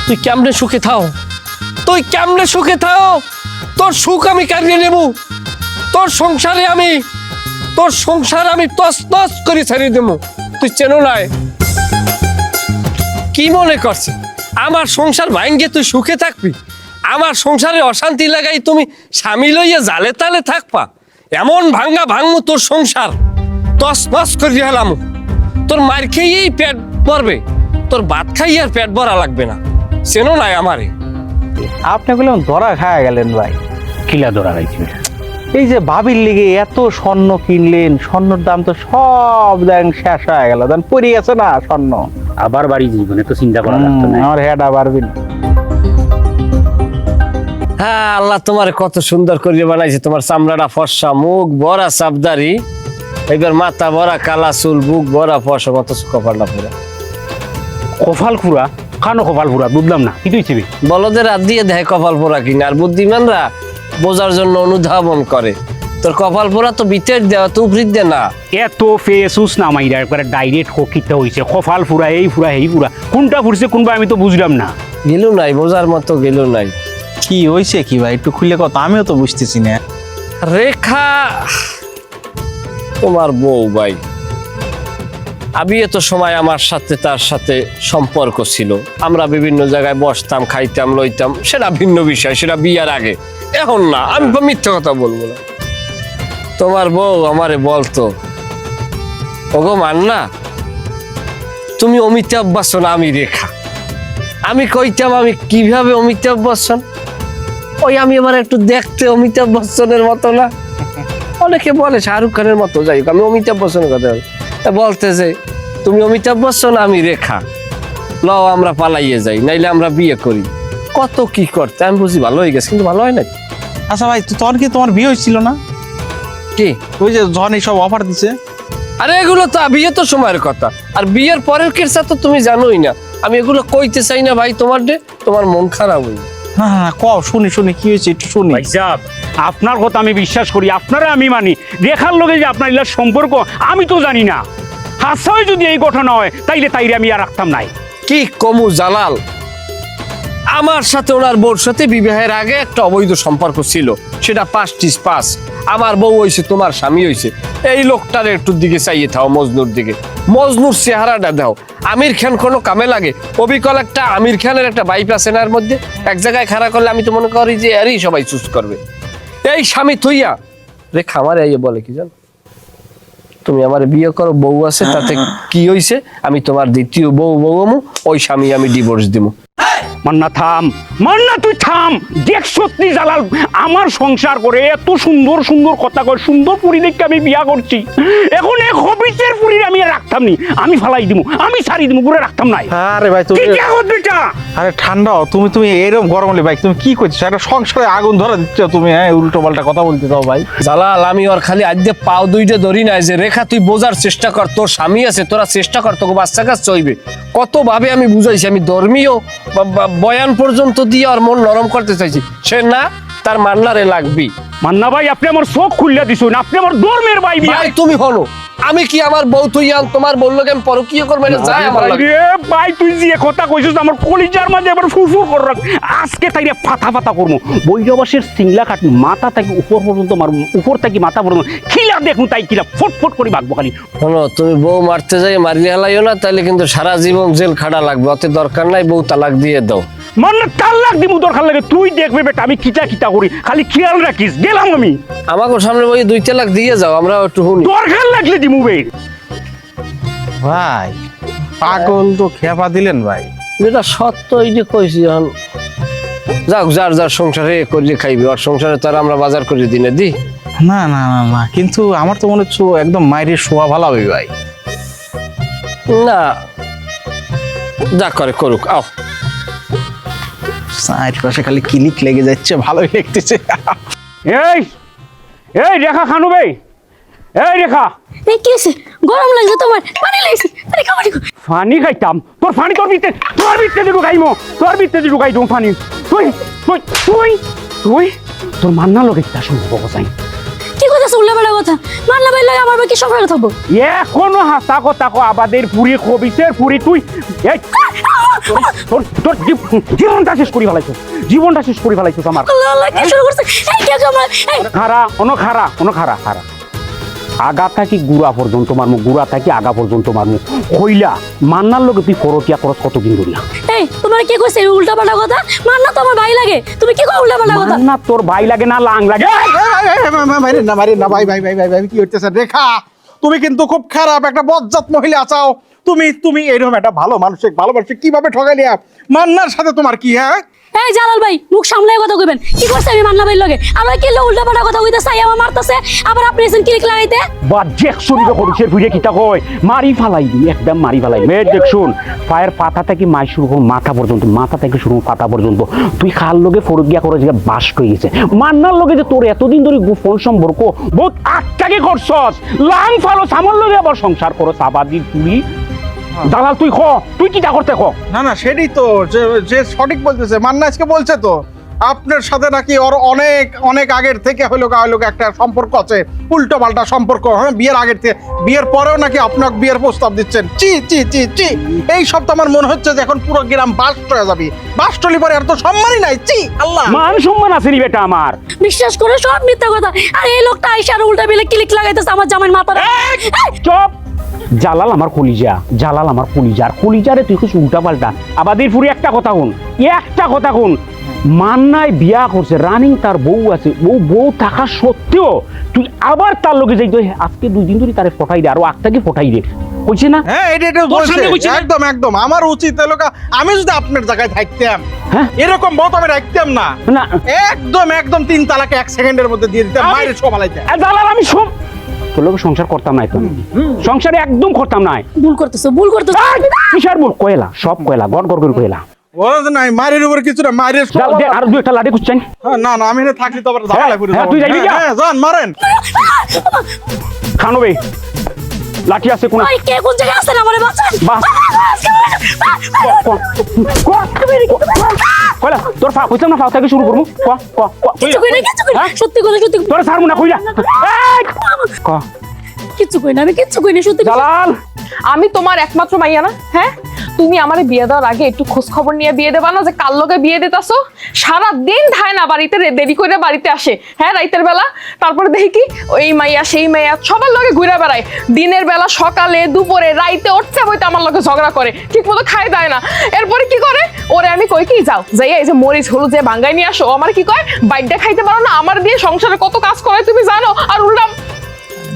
তুই কেমনে সুখে থাও, তুই কেমনে সুখে থাও, তোর সুখ আমি কারিয়ে নেব, তোর সংসার আমি তস তস করে ছাড়িয়ে দেবো। তুই চেনো নাই কি মনে করছে আমার সংসার ভাঙ্গে তুই সুখে থাকবি? আমার সংসারে অশান্তি লাগাই তুমি স্বামী লইয়া জালে তালে থাকবা? এমন ভাঙমু তোর সংসার, তস নস করে হেলাম। তোর মার খেয়েই পেট ভরবে, তোর ভাত খাইয়ে আর পেট ভরা লাগবে না। চেনো নাই আমারে? আপনি বললেন ধরা খায়া গেলেন ভাই। কিলা ধরা রাখছি? এই যে ভাবির লিগে এত স্বর্ণ কিনলেন, স্বর্ণের দাম তো সব দেন শেষ হয়ে গেল, দেন পড়ে গেছে না স্বর্ণ। আবার বাড়ি জীবনে তো চিন্তা করা লাগতো না। আমার হেড আবার হ্যাঁ, আল্লাহ তোমার কত সুন্দর করে বানাইছে, তোমার চামড়াটা ফর্সা, মুখ বড়া সাবদারি, এবার মাথা বড়া কালা চুল, বুক বড়া ফর্সা, কত কপালটা পুরা। কপাল পুরা খানো কপাল পুরা বুঝলাম না কি তুই বলদের হাত দিয়ে দেয় কপাল পোড়া কিনা, আর বুদ্ধিমানরা বোঝার জন্য অনুধাবন করে। তোর কপাল পোড়া তো ভিতর দেওয়া, তো উপরিত দে না। এত ফেসুস না মাইরা একবারে ডাইরেক্ট হকিতে হইছে কপাল পুরা এই পুরা কোনটা ফুরছে কোনবা আমি তো বুঝলাম না। গেলু নাই, বোঝার মতো গেলু নাই। কি হয়েছে কি ভাই, একটু খুলে কথা, আমিও তো বুঝতেছি না। রেখা তোমার বউ ভাই, আমি এত সময় আমার সাথে তার সাথে সম্পর্ক ছিল, আমরা বিভিন্ন জায়গায় বসতাম, খাইতাম, লইতাম, সেটা ভিন্ন বিষয়, সেটা বিয়ার আগে। এখন না, আমি মিথ্যে কথা বলবো না। তোমার বউ আমারে বলতো, ওগো মান্না, তুমি অমিতাভ বচ্চন, আমি রেখা। আমি কইতাম আমি কিভাবে অমিতাভ বচ্চন, ওই আমি আমার একটু দেখতে অমিতাভ বচ্চনের মতো না, অনেকে বলে শাহরুখ খানের মতো, যাই হোক আমি অমিতাভ বচ্চনের কথা বলি। তা বলতে যে তুমি অমিতাভ বচ্চন, আমি রেখা, লও আমরা পালাইয়ে যাই, নাইলে আমরা বিয়ে করি। কত কি করতে, আমি বুঝি ভালো হয়ে গেছে, কিন্তু ভালো হয় না। আচ্ছা ভাই, তখন কি তোমার বিয়ে হয়েছিল না? কি ওই যে যখন এইসব অফার দিছে? আরে এগুলো তো বিয়ে তো সময়ের কথা, আর বিয়ের পরের কেসা তো তুমি জানোই না। আমি এগুলো কইতে চাই না ভাই, তোমার মন খারাপ হই। হ্যাঁ হ্যাঁ, কও, শুনি কি হয়েছে একটু শুনি। ভাইসাব আপনার কথা আমি বিশ্বাস করি, আপনারা আমি মানি, রেখার লগে যে আপনার ইলার সম্পর্ক আমি তো জানি না। হাসায় যদি এই ঘটনা হয় তাইলে আমি আর রাখতাম নাই। কি কমু জালাল, আমার সাথে ওনার বউর সাথে বিবাহের আগে একটা অবৈধ সম্পর্ক ছিল, সেটা 5-5। আমার বউ হইছে, তোমার স্বামী হইছে। এই লোকটার একটু দিকে চাইয়ে থাও, মজনুর দিকে। মজনুর চেহারাটা দাও। আমির খান কোনো কামে লাগে? অবিকল একটা আমির খানের একটা বাইপ আছে না, এর মধ্যে এক জায়গায় খাড়া করলে আমি তো মনে করি যে এরই সবাই চুজ করবে। এই স্বামী থইয়া রেখা আমার এই বলে কি জানো, তুমি আমার বিয়ে করো, বউ আছে, তাতে কি হইছে, আমি তোমার দ্বিতীয় বউ, ওই স্বামী আমি ডিভোর্স দিব। মান্না থাম, মান্না তুই থাম। দেখ সত্যি জালাল আমার সংসার করে এত সুন্দর সুন্দর কথা কয়, সুন্দর পুরী দেখে আমি বিয়া করছি। এখন এক হবিসের পুরী আমি আর রাখতাম নি, আমি ফালাই দিব, আমি ছাড়ি দিব, পুরো রাখতাম নাই। আরে ভাই তুমি, কি কাগজ বেটা? আরে ঠান্ডাও, তুমি এরকম গরম হলে ভাই তুমি কি করছো? একটা সংসারে আগুন ধরা দিচ্ছ তুমি, হ্যাঁ উল্টো পাল্টা কথা বলতে দাও ভাই। জালাল আমি ওর খালি আজকে পাও দুইটা ধরি নাই যে রেখা তুই বোঝার চেষ্টা কর, তোর স্বামী আছে, তোরা চেষ্টা কর, তোকে বাচ্চা কাজ চইবে। কতভাবে আমি বুঝাইছি, আমি ধর্মীয় বয়ান পর্যন্ত দিয়ে আর মন নরম করতে চাইছি, সে না, তার মান্নারে লাগবি। মান্না ভাই আপনি আমার চোখ খুললে দিছুন, আপনি আমার ধর্মের ভাই। ভাই তুমি হলো, আমি কি আমার বউ তুই তোমার বললো আমি পরকীয় করবো, এটা যায় আমার লাগে। ভাই তুই যে কথা কইছিস আমার কলিজার মাঝে আবার ফুরফুর করে রাখ। আজকে তাইরে ফাতা করবো, বৈরবাসের সিংলা কাটি মাথা থেকে উপর পর্যন্ত মারবো, উপর থেকে মাথা পর্যন্ত খিলা দেখুন, তাই কিলা ফটফট করে বাগবো খালি। শোনো, তুমি বউ মারতে যাই মারিয়ে হালাইও না, তাহলে কিন্তু সারা জীবন জেল খাটা লাগবে, অত দরকার নাই, বউ তালাক দিয়ে দাও। মানে তালাক দিব দরকার লাগে, তুই দেখবে বেটা আমি কিটা করি, খালি খেয়াল রাখিস। গেলাম আমি, আমাকে সামনে বই 2 তালাক দিয়ে যাও, আমরা একটু শুনি। দরকার লাগলে দিমু বে। ভাই পাগল তো খেপা দিলেন ভাই। যেটা সত্য এই যে কইছি, এখন যাক, যার যার সংসারে করিয়ে খাইবে, ওর সংসারে তার আমরা বাজার করে দিনে দি। না না না না, কিন্তু আমার তো মনে হচ্ছে ও একদম মায়ের শোয়া ভালো হবে ভাই। না, যা করে করুক, আও। চারপাশে খালি ক্লিক লেগে যাচ্ছে, ভালোই লাগতেছে। এই এই রেখা খানু বে, এই রেখা, এই কি হয়েছে? গরম লাগছে তোমার? পানি লাগছে? পানি খাও, পানি খাও। ফানি খাইতাম, তোর ফানি তোর ভিতরে ঢুকাইমো, তোর ভিতরে ঢুকাই দেবো ফানি। তুই তুই তুই তুই তোর মান্না লোক একটা সম্ভব চাই। কি কথা শুনলে বড় কথা? মান্না ভাই লাগে আমার বাকি সংসার থাকবো। এখনো হাসা কথা কো, আবাদের পুরি খবিসের পুরি তুই। এই তোর তোর জীবনটা শেষ করি ফেলাইছো, জীবনটা শেষ করি ফেলাইছো আমার। আল্লাহ কি শুরু করছে? এই কে আমার? এই খারা আগা থাকি গুড়া পর্যন্ত মারমু, গুড়া থাকি আগা পর্যন্ত মারমু। কইলা মান্নার লোক তুই ফরতিয়া খরচ কতদিন ধরিয়া? এই তোমার কে কইছে উল্টা পাল্টা কথা? মান্না তো আমার ভাই লাগে, তুমি কি কও উল্টা পাল্টা কথা? মান্না তোর ভাই লাগে না লাং লাগে? ভাই কি হইতেছে? রেখা তুমি কিন্তু খুব খারাপ একটা বজ্জাত মহিলা আছাও। তুমি এরকম একটা ভালো মানুষ কিভাবে ঠগাইলিয়া? মান্নার সাথে তোমার কি? হ্যাঁ এই জালাল ভাই মুখ সামলায় কথা কইবেন। কি করছে আমি মান্না ভাইয়ের লগে? আমার কি উল্টা পাল্টা কথা কইতে চাই, আমার মারতেছে, আবার আপনি এসেন ক্লিক লাগাইতে। বা দেখছুন হরিষের ফিরে কিতা কয়, মারি ফালাই দি, একদম মারি ফালাই। মে দেখছুন পায়ের পাতা থেকে মাই শুরু করুন মাথা পর্যন্ত, মাথা থেকে শুরু পাতা পর্যন্ত। তুই খাল লগে ফরক গিয়া করে যে বাস্ট হয়ে গেছে। মান্নার লগে যে তোর এতদিন ধরে গোপন সম্পর্ক বহুত আটটাকে করছস, লাং ফালো সামর লগে আবার সংসার করো সাবাদি তুই। দালাল তুই তুই কিটা করতে না না সেটাই তো, যে সঠিক বলতেছে, মান্না আজকে বলছে তো আপনার সাথে নাকি ওর অনেক অনেক আগের থেকে হলো একটা সম্পর্ক আছে, উল্টো পাল্টা সম্পর্ক। হ্যাঁ, বিয়ের আগের থেকে, বিয়ের পরেও নাকি আপনাকে বিয়ের প্রস্তাব দিচ্ছেন। চি চি চি চি, এই সব তো আমার মনে হচ্ছে যে এখন পুরো গ্রাম বাস্ট হয়ে যাবে। বাস্ট হলি পরে আর তো সম্মানই নাই। চি আল্লাহ, মান সম্মান আছে নি বেটা আমার। বিশ্বাস করে সব মিথ্যা কথা। আর এই লোকটা আইসা আর উল্টা বিলে ক্লিক লাগাইতেছে আমার জামাইয়ের মাথায়। চুপ। জালাল আমার কলিজা, জালাল আমার কলিজার কলিজারে তুই কিছু উল্টা পাল্টা। আবাদির ফুরি একটা কথা শুন, একটা কথা শুন। মান্নায় বিয়া করছে, রানিং তার বউ আছে, বউ থাকা সত্ত্বেও তুই আবার তার লগে যাই। আজকে 2 দিন ধরে তারে ফটাই দে, আরো আগটাকে ফটাই দে, কইছে না? হ্যাঁ এটা বলছে একদম একদম। আমার উচিত হলো আমি যদি আপনার জায়গায় থাকতাম, হ্যাঁ এরকম বউ আমি রাখতাম না। না একদম একদম 3 তালাকে 1 সেকেন্ডের মধ্যে দিয়ে দিতাম, বাইরে সবালাইতে। জালাল আমি সব তোর লোক সংসার করতাম না, তো সংসারে একদম করতাম না। ভুল করতেছো, ভুল করতেছো। কিসের ভুল? কয়লা সব কয়লা, গড় গড় করে কয়লা। ওরা নাই মারির উপর কিছু না, মারির আর 2 লাঠি খুঁজছেন। না না আমি থাকলে তো আবার ঝামেলা করে হ্যাঁ, যাবো। তুই যাইবি না? হ্যাঁ যান মারেন। খানো বে লাঠি আছে কোন? ওই কে কোন জায়গায় আছেন আমারে বাঁচান। বাস কয়লা তোর ফা কইতাম না, ফা থেকে শুরু করবো। কিছু কই না, কিছু কই না, সত্যি কথা, সত্যি তোর সারমু না কইলা। কিছু কই না, আমি কিছু কই না, সত্যি। জালাল আমি তোমার একমাত্র মাইয়া না? হ্যাঁ, তুমি আমারে বিয়ে দেওয়ার আগে একটু খোঁজ খবর নিয়ে বিয়ে দেবা না যে কার লগে বিয়ে দিতাছো? সারা দিন ধায় না বাড়িতে, দেরি করে বাড়িতে আসে, হ্যাঁ রাইতের বেলা। তারপরে দেখি কি ওই মাইয়া সেই মাইয়া সবার লগে ঘুরে বেড়ায়। দিনের বেলা, সকালে, দুপুরে, রাইতে উঠতে বইতে আমার লগে ঝগড়া করে, ঠিক মতো খায় দেয় না। এরপরে কি করে, ওরে আমি কই কি যাও যাই এই যে মরিচ হলুদ যে ভাঙ্গাই নিয়ে আসো, আমার কি কয় বাইডটা খাইতে পারো না? আমার দিয়ে সংসারে কত কাজ করে তুমি জানো? আর উল্টা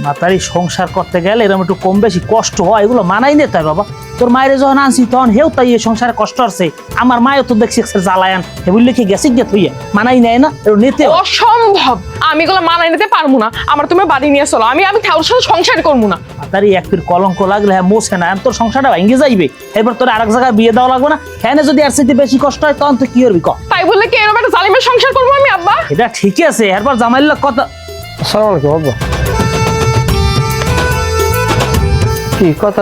মাতারি সংসার করতে গেলে এরকম একটু কম বেশি কষ্ট হয়, এগুলো মানাই নিতে হয় বাবা। তোর মায়ের যখন আনছি তখন হেও তাই এই সংসারে কষ্ট হচ্ছে। আমার মায়ের তো দেখছি জ্বালায়ান হেবুল লিখে গেছে গিয়ে থইয়া মানাই নেয় না, নিতে অসম্ভব। আমি এগুলো মানাই নিতে পারবো না। আমার তুমি বাড়ি নিয়ে চলো, আমি ওর সাথে সংসার করবো না। মাতারি এক ফির কলঙ্ক লাগলে হ্যাঁ মোছে না, তোর সংসারটা ভেঙে যাইবে। এরপর তোর আরেক জায়গায় বিয়ে দেওয়া লাগবে না। হ্যাঁ যদি আর সাথে বেশি কষ্ট হয় তখন তুই কি করবি ক? তাই বললে কি এরকম একটা জালিমের সংসার করবো আমি? আব্বা এটা ঠিকই আছে, এরপর জামাইল কথা। আসসালামু আলাইকুম আব্বা। কি কথা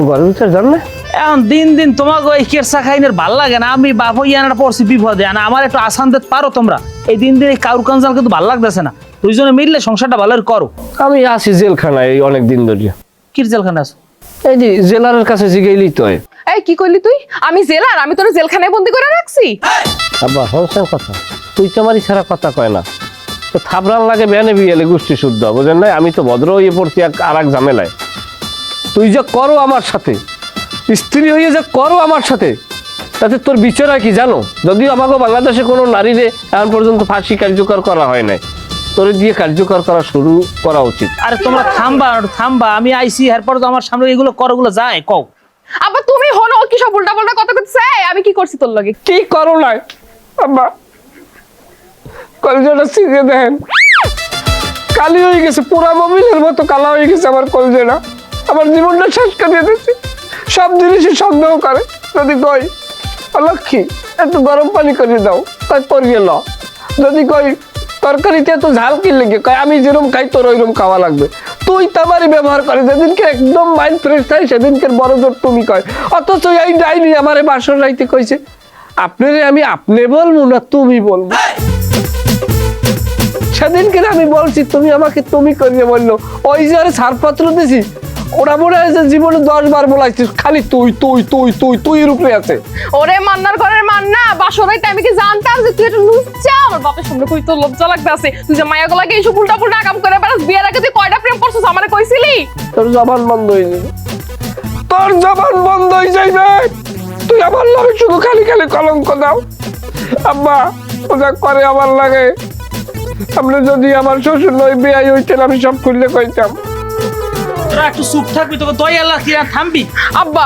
ঘরের ভিতরে যান না? এখন দিন দিন তোমাকে ওই কেরসা খাইনের ভাল লাগে না। আমি বাপ ইয়ানার পড়ছি বিপদে, না আমার একটু আসান দিতে পারো তোমরা? এই দিন দিন এই কাউর কাঞ্জাল কিন্তু ভাল লাগতেছে না। দুইজনে মিললে সংসারটা ভালো করো। আমি আছি জেলখানায় এই অনেক দিন ধরে। কি জেলখানা আছো? এই যে জেলারের কাছে জিগাইলি তো। এই কি করলি তুই? আমি জেলার? আমি তোর জেলখানায় বন্দি করে রাখছি? আব্বা হনসেন কথা, তুই তো আমারই ছাড়া কথা কয় না। তো থাবরান লাগে বেনে বিয়েলে গোষ্ঠী শুদ্ধ, বুঝেন নাই? আমি তো ভদ্র হয়ে পড়ছি আর এক ঝামেলায়। তুই যে করো আমার সাথে, স্ত্রী হয়ে যে করো আমার সাথে, তাতে তোর বিচার কি জানো? যদিও আমাকে বাংলাদেশে কোনো নারীরে এখন পর্যন্ত ফাঁসি কার্যকর করা হয় নাই, তোর দিয়ে কার্যকর করা শুরু করা উচিত। আরে তোমরা থামবা থামবা, আমি আইসি এরপর তো আমার সামনে এগুলো করগুলো যায় কও। আব্বা তুমি হলো কি সব উল্টা পাল্টা কথা করতেছে? আমি কি করছি তোর লগে? কি করো নাই আব্বা? কলজাটা সিজে দেখেন, কালি হয়ে গেছে, পুরা মোবিলের মতো কালা হয়ে গেছে আমার কলজাটা। আমার জীবনটা শেষ করে দিয়েছে। সব জিনিসই সন্দেহ করে। যদি কই লক্ষ্মী একটু গরম পানি করে দাও, তাই করিয়ে ল। যদি কই তরকারিতে এত ঝাল কি লেগে, কয় আমি যেরকম খাই তোর ওইরকম খাওয়া লাগবে। তুই তামারই ব্যবহার করে, যেদিনকে একদম মাইন্ড ফ্রেশ থাকে সেদিনকে বড় জোর তুমি কয়। অথচ এই ডাইনি আমারে বাসর রাইতে কইছে আপনারে আমি আপনি বলবো না তুমি বলবো। সেদিনকে আমি বলছি, তুমি আমাকে তুমি করিয়ে বললো। ওই যে আরে ছাড়পত্র দিছি, ওরা মনে হয় যে জীবনে 10 বার বলাইছিস, খালি তুই তুই তুই তুই তুই রূপে আছে। ওরে মান্নার ঘরের মান্না, বাসরাইতে আমি কি জানতাম যে তুই একটা লুচ্চা? আমার বাপের সামনে কই তোর লজ্জা লাগতে আছে? তুই যে মায়া গলাকে এইসব উল্টা পুল্টা কাম করে বেড়াস, বিয়ের আগে তুই কয়টা প্রেম করছিস আমারে কইছিলি? তোর জবান বন্ধ হয়ে যাবে, তোর জবান বন্ধ হয়ে যাইবে। তুই আমার লাগে শুধু খালি খালি কলঙ্ক দাও। আব্বা ওটা করে আমার লাগে। আপনি যদি আমার শ্বশুর নই বিয়াই হইতেন, আমি সব খুললে কইতাম। তোরা একটু চুপ থাকবি, তোকে দয়াল কি আর থামবি? আব্বা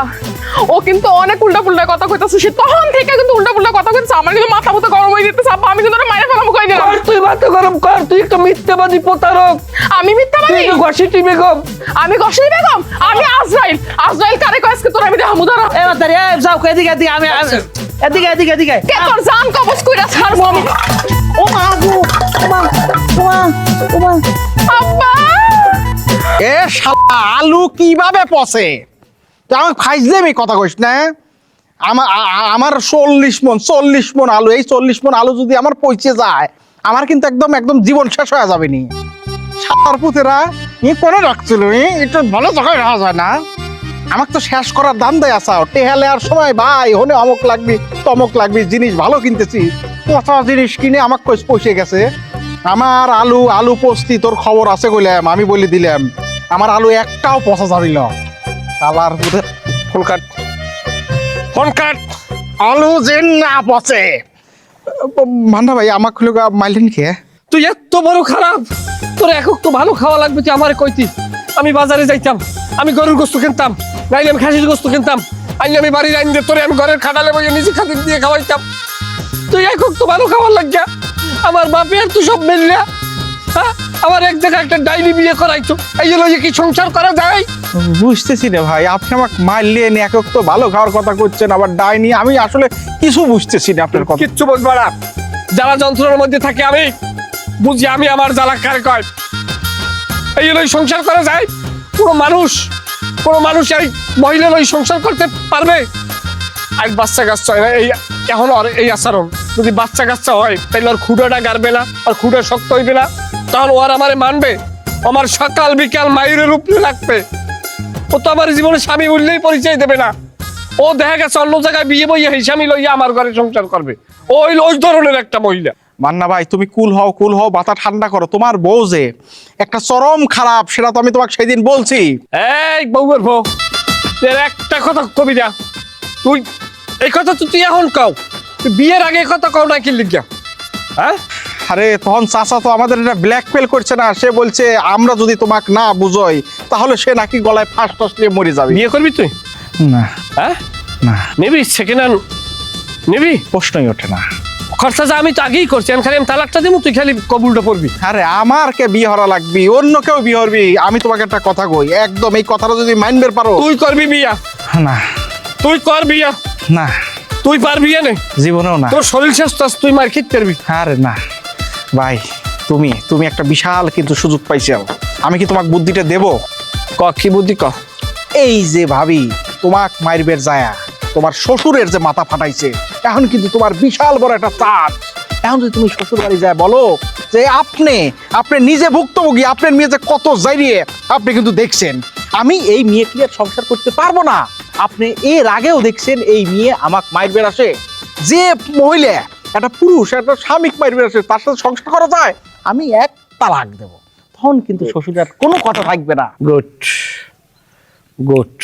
ও কিন্তু অনেক উল্টা পুল্টা কথা কইতাছে, সে তখন থেকে কিন্তু উল্টা পুল্টা কথা কইতাছে, আমার কিন্তু মাথা মুথা গরম হয়ে যেতেছে আব্বা, আমি কিন্তু ওরে মাইরা ফেলাম কই দিলাম। কর তুই মাথা গরম কর, তুই একটা মিথ্যাবাদী প্রতারক, আমি মিথ্যাবাদী? তুই গসিটি বেগম। আমি গসিল বেগম? আমি আজরাইল। আজরাইল কারে কয় আজকে তোর আমি দেখামু দাঁড়া। এ মাতারি এ যাও এদিকে এদিকে আমি এদিকে এদিকে এদিকে কে তোর জান কবজ কইরা ছাড়বো আমি। ও মা গো ও মা ও মা ও মা আব্বা এ শালা আলু কিভাবে পচে? তুই আমার ফাইজলেমি কথা কইস না। আমার 40 মন আলু, এই 40 মন আলু যদি আমার পচে যায়, আমার কিন্তু একদম একদম জীবন শেষ হয়ে যাবে নি। সার পুতেরা করে রাখছিল, একটু ভালো জায়গায় রাখা যায় না? আমাকে তো শেষ করার দাম দেয় আসাও, টেহালে আর সময় ভাই হনে অমুক লাগবি তমক লাগবি, জিনিস ভালো কিনতেছি, পচা জিনিস কিনে আমাকে পয়সে গেছে। আমার আলু পোস্তি তোর খবর আছে কইলাম, আমি বলে দিলাম আমার আলু একটাও পচা যাবিল। কালার পুতের ফোন কাট, ফোন কাট। আলু যে না পচে। মান্না ভাই আমাকে মাইলেন খেয়ে তুই এত বড় খারাপ, তোর একক তো ভালো খাওয়া লাগবে, তুই আমার কইতি। আমি বাজারে যাইতাম, আমি গরুর গোস্ত কিনতাম, নাইলে আমি খাসির গোস্ত কিনতাম, আইলে আমি বাড়ির আইন দিয়ে তোরে আমি ঘরের খাটালে বইয়ে নিজে খাতির দিয়ে খাওয়াইতাম। তুই একক তো ভালো খাওয়ার লাগিয়া আমার বাপের তো সব মিললা, হ্যাঁ? আমার এক জায়গায় একটা ডাইনি বিয়ে করাইছো, এই জন্য কি সংসার করা যায়? বুঝতেছি না ভাই, আপনি আমাকে মারলেন, একক তো ভালো খাওয়ার কথা করছেন, আবার ডাইনি, আমি আসলে কিছু বুঝতেছি না আপনার কথা। কিচ্ছু বুঝবা না, জ্বালা যন্ত্রণার মধ্যে থাকি আমি, বুঝি আমি আমার জ্বালা কার কয়। এই জন্য সংসার করা যায়? কোনো মানুষ এই মহিলার ওই সংসার করতে পারবে? আর বাচ্চা কাচ্চা হয় না, এই এখন আর এই আচরণ, যদি বাচ্চা কাচ্চা হয় তাহলে ওর খুঁড়াটা গাড়বে না, আর খুঁড়া শক্ত হইবে না, তখন ও আর আমারে মানবে? আমার সকাল বিকাল মায়ের উপরে লাগবে, ও তো আমার জীবনে স্বামী বললেই পরিচয় দেবে না। ও দেখা গেছে অন্য জায়গায় বিয়ে বইয়ে হিসামি লইয়া আমার ঘরে সংসার করবে। ওই ধরনের একটা মহিলা। মান্না ভাই তুমি কুল হও, মাথা ঠান্ডা করো। তোমার বউ যে একটা চরম খারাপ, সেটা তো আমি তোমাকে সেদিন বলছি। এই বউয়ের বউ, এর একটা কথা কবি না, তুই এই কথা তো তুই এখন কও, তুই বিয়ের আগে এই কথা কও না কি লিখিয়া? হ্যাঁ, আরে তখন চাচা তো আমাদের এটা ব্ল্যাকমেল করছে না, সে বলছে আমরা যদি তোমাকে না বুঝই তাহলে সে নাকি গলায় ফাঁস টাস নিয়ে মরে যাবে। বিয়ে করবি তুই? না হ্যাঁ, না, নিবি সেকেন্ড হ্যান্ড নিবি? প্রশ্নই ওঠে না। খরচা যা আমি তো আগেই করছি, আমি খালি আমি তালাকটা দিব, তুই খালি কবুলটা পড়বি। আরে আমার কে বিয়ে হরা লাগবি, অন্য কেউ বিয়ে হরবি। আমি তোমাকে একটা কথা কই, একদম এই কথাটা যদি মাইনবের পারো। তুই করবি বিয়া? না তুই কর বিয়া, না, তুই পারবি না, জীবনেও না। তোর শরীর স্বাস্থ্য আছে, তুই মার খেতে পারবি? আরে না ভাই, তুমি একটা বিশাল কিন্তু সুযোগ পাইছো, আমি কি তোমাকে বুদ্ধিটা দেব? ক কি বুদ্ধি ক। এই যে ভাবি তোমাক মাইরবের যায়া তোমার শ্বশুরের যে মাথা ফাটাইছে, এখন কিন্তু তোমার বিশাল বড় একটা চাপ। এখন যদি তুমি শ্বশুর বাড়ি যায় বলো যে আপনি নিজে ভুক্তভোগী, আপনার মেয়ে যে কত জাইরিয়ে আপনি কিন্তু দেখছেন, আমি এই মেয়ে কি আর সংসার করতে পারবো না। আপনি এর আগেও দেখছেন এই মেয়ে আমাকে মাইরবের আসে, যে মহিলা একটা পুরুষ একটা স্বামীকে মাইরবের আসে, তার সাথে সংসার করা যায়? আমি এক তালাক দেব, তখন কিন্তু শ্বশুরের কোনো কথা থাকবে না। গুড,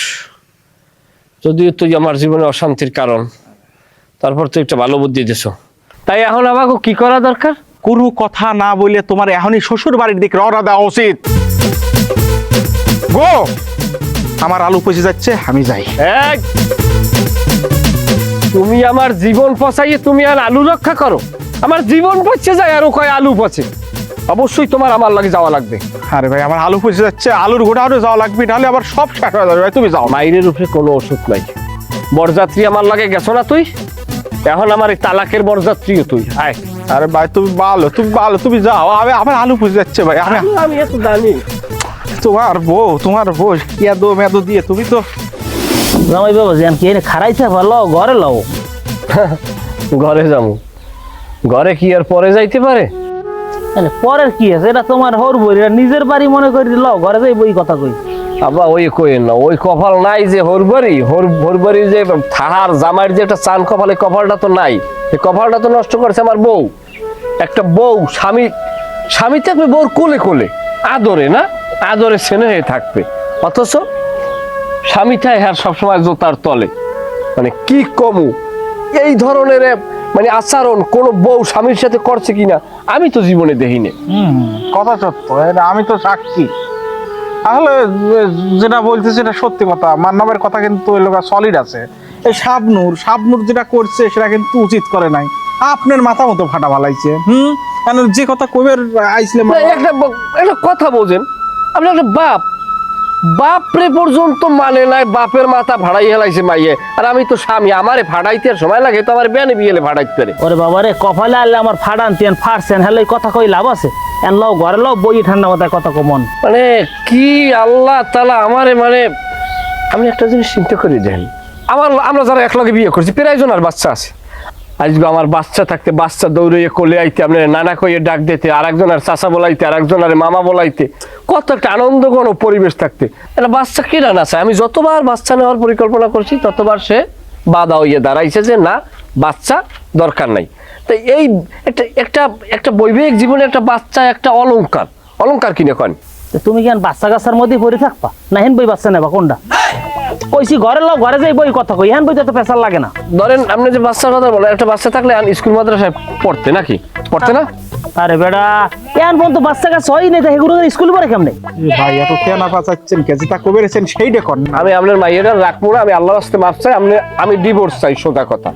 যদিও তুই আমার জীবনে অশান্তির কারণ, তারপর তুই একটা ভালো বুদ্ধি দিছ। তাই এখন আমাকে কি করা দরকার? কোনো কথা না বলে তোমার এখনই শ্বশুর বাড়ির দিকে রওনা দেওয়া উচিত। গো, আমার আলু পচে যাচ্ছে, আমি যাই। এই, তুমি আমার জীবন পচাইয়ে তুমি আর আলু রক্ষা করো? আমার জীবন পচে যায় আর ও কয় আলু পচে। অবশ্যই তোমার আমার লাগে যাওয়া লাগবে। আরে ভাই আমার আলু পচে যাচ্ছে, আলুর গোড়াও যাওয়া লাগবে, নাহলে আবার সব শেষ হয়ে যাবে। ভাই তুমি যাও। মাইরের উপরে কোনো ওষুধ নাই। বরযাত্রী আমার লাগে গেছো না তুই, এখন আমার এই তালাকের বরযাত্রীও তুই। আয়। আরে ভাই তুমি ভালো, তুমি যাও। আমার আলু পচে যাচ্ছে ভাই। আমি এত জানি। তোমার বউ ইয়াদো মেদো দিয়ে তুমি তো জামাই বাবা যেন কি এনে খারাইছে ভালো ঘরে লও। ঘরে যাবো, ঘরে কি আর পরে যাইতে পারে? তাহলে পরের কি আছে, এটা তোমার হর বই, এটা নিজের বাড়ি মনে করি লও, ঘরে যাই বই কথা কই। আবার ওই কইেন না, ওই কপাল নাই যে হরবাড়ি যে থাহার জামাইয়ের যে একটা চান কপাল, এই কপালটা তো নাই। এই কপালটা তো নষ্ট করেছে আমার বউ। একটা বউ স্বামী থাকবে বউর কোলে আদরে, না আদরে স্নেহে থাকবে, অথচ স্বামীটাই হ্যাঁ সবসময় জোতার তলে। মানে কি কমু এই ধরনের মানে আচরণ কোন বউ স্বামীর সাথে করছে কিনা আমি তো জীবনে দেখিনি। কথা সত্য, আমি তো সাক্ষী। আসলে যেটা বলছে সেটা সত্যি কথা, মান্নাবের কথা কিন্তু ওই লোক সলিড আছে। এই শাবনুর যেটা করছে সেটা কিন্তু উচিত করে নাই, আপনার মাথা মতো ফাটা ভালাইছে। কারণ যে কথা কবের আইসলে না, একটা কথা বোঝেন, আপনি একটা বাপরে পর্যন্ত মানে নাই, বাপের মাথা ভাড়াই হেলাইছে মাইয়ে, আর আমি তো স্বামী, আমারে ভাড়াইতে আর সময় লাগে তো আমার বেনে বিয়েলে ভাড়াইতে পারে। ওরে বাবা রে, কপালে আনলে আমার ফাড়ান তেন ফাড়ছেন, হ্যালো কথা কই লাভ আছে? এন লও ঘরে লও, বই ঠান্ডা মাথায় কথা কমন। মানে কি আল্লাহ তাআলা আমারে, মানে আমি একটা জিনিস চিন্তা করি দেখেন, আমরা যারা একলগে বিয়ে করছি প্রায় জনের বাচ্চা আছে, আজকে আমার বাচ্চা থাকতে বাচ্চা দৌড়ে কোলে আইতে, আপনার নানা কইয়ে ডাক দিতে, আর একজনের চাচা বলাইতে, আর একজনের মামা বলাইতে, কত একটা আনন্দঘন পরিবেশ থাকতে, একটা বাচ্চা কিনা না চায়। আমি যতবার বাচ্চা নেওয়ার পরিকল্পনা করছি ততবার সে বাধা হইয়ে দাঁড়াইছে যে না, বাচ্চা দরকার নাই। তো এই একটা বৈবাহিক জীবনে একটা বাচ্চা একটা অলংকার কিনে কন। তো তুমি কেন বাচ্চা কাচ্চার মধ্যে পড়ে থাকবা না? হেন বই বাচ্চা নেবা কোনটা? কইছি ঘরে লও, ঘরে যাই বই কথা কই, হেন বই তো পেশাল লাগে না। ধরেন আপনি যে বাচ্চার কথা বলেন, একটা বাচ্চা থাকলে স্কুল মাদ্রাসায় পড়তে নাকি পড়তে না? আরে বেটা, কেন বলতো বাচ্চা কাছে হয় নাই, এগুলো স্কুল পড়ে কেমনে? ভাই এত কেনা পাচাচ্ছেন কে, যেটা কবেরেছেন সেইটা কর না। আমি আপনার মাইয়েরা রাখবো না, আমি আল্লাহর রাস্তায় মাপ চাই, আমি ডিভোর্স চাই, সোজা কথা।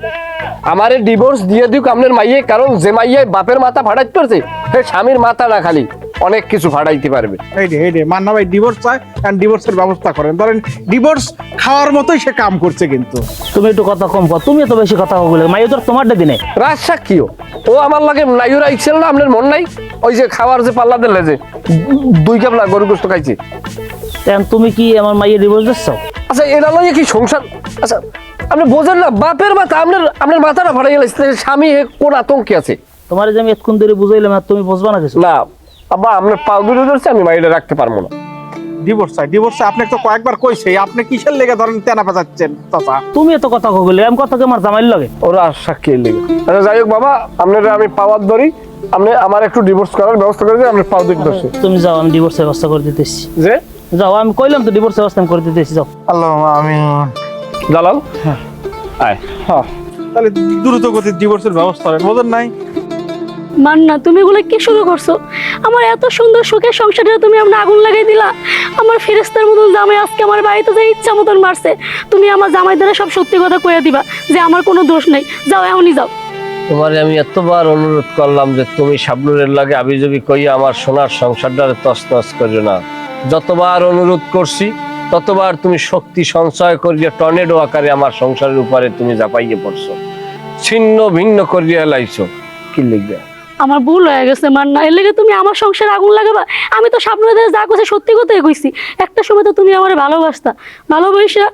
আমারে ডিভোর্স দিয়ে দিক আপনার মাইয়ে, কারণ যে মাইয়ে বাপের মাথা ফাটাইতে পারছে সে স্বামীর মাথা না খালি অনেক কিছু ফাটাইতে পারবে। এই মান্না ভাই ডিভোর্স চায়, কারণ ডিভোর্সের ব্যবস্থা করেন। ধরেন ডিভোর্স খাওয়ার মতোই সে কাম করছে কিন্তু। তুমি একটু কথা কম কর, তুমি এত বেশি কথা বলে মাইও তোর তোমার দিনে রাজসাক্ষীও ও আমার লাগে নাইও আইছিল না, আপনার মন নাই? ওই যে খাওয়ার যে পাল্লা দিলে যে 2 কাপলা গরু গোস্ত খাইছে, তুমি কি আমার মাইয়ের ডিভোর্স দিচ্ছ? আচ্ছা এটা লইয়ে কি সংসার? আচ্ছা আপনি বোঝেন না, বাপের মাথা আপনার মাথাটা ফাটাই গেলে স্বামী কোন আতঙ্কে আছে? তোমার যে আমি এতক্ষণ ধরে বুঝাইলাম আর তুমি বুঝবা না কিছু? না আব্বা, আপনার পাও দূরে ধরছে, আমি মাইটা রাখতে পারবো না। ডিভোর্স চাই আপনি তো কয়েকবার কইছে, আপনি কিসের লেগে ধরেন তেনা পাচাচ্ছেন চাচা? তুমি এত কথা বলে আমি কথা আমার জামাইল লাগে ওরা সাক্ষী লেগে। আচ্ছা যাই হোক বাবা, আপনার আমি পাওয়ার ধরি, আপনি আমার একটু ডিভোর্স করার ব্যবস্থা করে দিন, আপনার পাও দুটো ধরছে। তুমি যাও, আমি ডিভোর্সের ব্যবস্থা করে দিতেছি। যে যাও, আমি কইলাম তো ডিভোর্সের ব্যবস্থা আমি করে দিতেছি, যাও। আল্লাহ আমি জালাল আয়। হ্যাঁ, তাহলে দ্রুত গতির ডিভোর্সের ব্যবস্থা করেন, বোঝেন নাই? মান্না, তুমি এগুলো কি শুরু করছো? আমার এত সুন্দর সুখের সংসারটা তুমি আমরা আগুন লাগাই দিলা। আমার ফেরেস্তার মতন জামাই আজকে আমার বাড়িতে যে ইচ্ছা মতন মারছে। তুমি আমার জামাই দ্বারা সব সত্যি কথা কইয়া দিবা যে আমার কোনো দোষ নাই। যাও, এখনই যাও। তোমারে আমি এতবার অনুরোধ করলাম যে তুমি শাবনুরের লাগে আবিজবি কইয়া আমার সোনার সংসারটারে তছনছ করিও না। যতবার অনুরোধ করছি ততবার তুমি শক্তি সঞ্চয় করিয়া টর্নেডো আকারে আমার সংসারের উপরে তুমি ঝাঁপাইয়ে পড়ছো, ছিন্ন ভিন্ন করিয়া লাইছো। কি লিখবে? আমার ভুল হয়ে গেছে মান্না, এর লেগে তুমি আমার সংসারে আগুন লাগাবা? আমি তো স্বপ্নদের যা কইছে সত্যি কথাই কইছি। একটা সময় তো তুমি আমার ভালোবাসতা, ভালোবাসা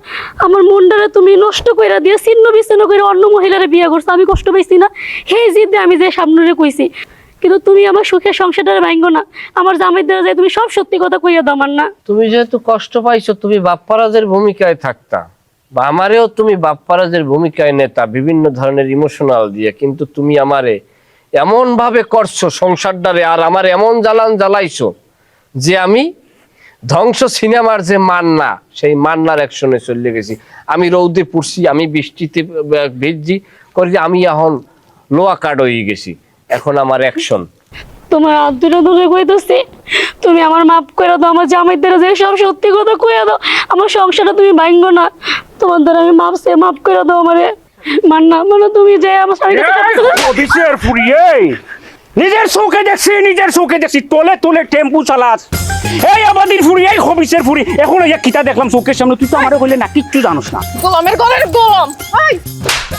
আমার মনটারে তুমি নষ্ট কইরা দিয়ে ছিন্ন বিচ্ছিন্ন করে অন্য মহিলারে বিয়ে করছো। আমি কষ্ট পাইছি না? সেই জিদে আমি যে স্বপ্নরে কইছি, কিন্তু তুমি আমার সুখের সংসারটারে ভাঙো না। আমার জামাই দ্বারা যায় তুমি সব সত্যি কথা কইয়া দাও মান্না। তুমি যেহেতু কষ্ট পাইছো, তুমি বাপ্পারাজের ভূমিকায় থাকতা, বা আমারেও তুমি বাপ্পারাজের ভূমিকায় নেতা বিভিন্ন ধরনের ইমোশনাল দিয়ে, কিন্তু তুমি আমারে এমন ভাবে করছো সংসারটারে, আর আমার এমন জ্বালান জ্বালাইছো যে আমি ধ্বংস সিনেমার যে মান্না, সেই মান্নার অ্যাকশনে চলে গেছি। আমি রৌদে পুড়ছি, আমি বৃষ্টিতে ভিজছি করি, আমি এখন লোয়া কার্ড হয়ে গেছি। এখন আমার অ্যাকশন। তোমার হাত দুটো ধরে কইতেছি, তুমি আমার মাফ করে দাও। আমার জামাই দ্বারা যে সব সত্যি কথা কইয়া দাও। আমার সংসারটা তুমি ভাঙো না। তোমার দ্বারা আমি মাফ করে দাও আমারে মান্না। মানে তুমি যে আমার স্বামীর কাছে অফিসের ফুরিয়ে নিজের চোখে দেখছি তোলে তোলে টেম্পু চালাস। এই আমাদের ফুরি, এই অফিসের ফুরি, এখন এই কিতা দেখলাম চোখের সামনে, তুই তো আমারে কইলে না কিচ্ছু জানোস না। গোলামের ঘরের গোলাম, এই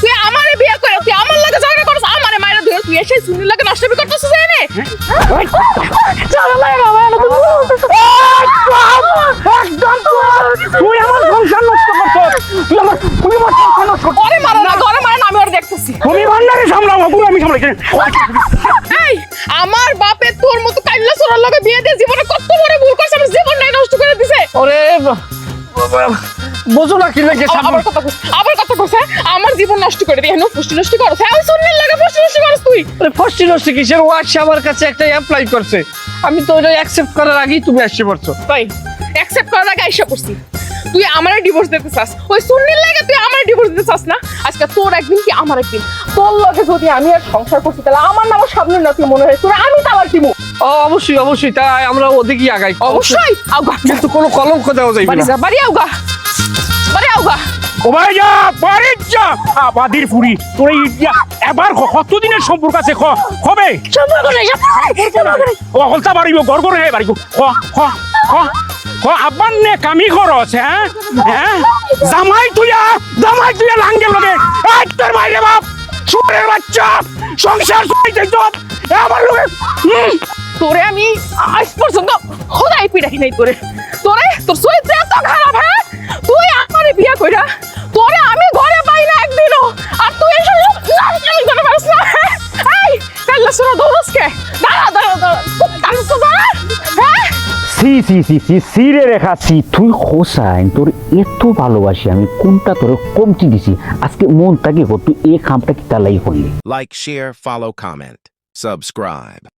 তুই আমারে বিয়ে করে তুই আমার লাগে ঝগড়া করছ, আমারে মাইরা ধরে তুই এসে সুনীল লাগে নষ্ট করতেছিস এনে। চলো না বাবা, না তুমি একদম তুই আমার সংসার নষ্ট করছিস, তুই আমার সংসার নষ্ট করছিস। ঘরে মারা না, আমি ওর দেখতেছি। তুমি ভান্ডারে সামলাও, আমি সামলাই। এই আমার বাপে তোর মতো কাইল্লা সোরার লগে বিয়ে দিয়ে জীবনে কত বড় ভুল করছে, আমার জীবনটাই নষ্ট করে দিছে। ওরে বোঝো না কি লাগে? আবার কথা কইছে, আমার জীবন নষ্ট করে দিয়ে পুষ্টি নষ্ট করছ। হ্যাঁ, সুনীল লাগে পুষ্টি নষ্ট করছ তুই। ফার্স্ট ইউনিভার্সিটি কিসের? ও আসছে আমার কাছে একটা অ্যাপ্লাই করছে, আমি তো ওটা অ্যাকসেপ্ট করার আগেই তুমি আসছে পড়ছো। তাই অ্যাকসেপ্ট করার আগে আইসা করছি। তুই আমারে ডিভোর্স দিতে চাস, ওই সুনীল লাগে তুই আমারে ডিভোর্স দিতে চাস না আজকে তোর একদিন কি আমার একদিন তোর লগে যদি আমি আর সংসার করছি তাহলে আমার নাম সামনে না তুই মনে হয় তোর আমি তালাক দিব অবশ্যই অবশ্যই, তাই আমরা ওদিকে আগাই। অবশ্যই আউগা কিন্তু কোনো কলঙ্ক দেওয়া যাইবে বাড়ি না। যা বাড়ি আউগা বাড়ি আউগা ও ভাই যা বাড়ি যা আবাদির ফুরি তোর এই এবার কতদিনের সম্পর্ক আছে হবে সম্পর্ক নেই, সম্পর্ক নেই। ও হলতা বাড়িব গড় গড় হে বাড়িব আব্বান নে কামি খরচ হ্যাঁ হ্যাঁ জামাই তুইয়া লাঙ্গের লগে এই তোর বাইরে বাপ সুরের বাচ্চা সংসার চলাইতে তো আমার লগে তোরে আমি আজ পর্যন্ত খোদাই পিড়াই নাই তোরে তোর চরিত্র এত খারাপ হ্যাঁ তুই আমারে বিয়া কইরা তোরে আমি ঘরে পাই না একদিনও আর তুই এসব নাচকামি করে পারিস না এই কাল্লা সোনা দৌড়সকে দাঁড়া কাল্লা দাঁড়া হ্যাঁ সি রে রেখা সি তুই হোসাইন তোর এত ভালোবাসি আমি কোনটা তোর কমতি দিছি আজকে মন তাকে তুই এই খামটা কি তালাই করলি Like, share, follow, comment, subscribe.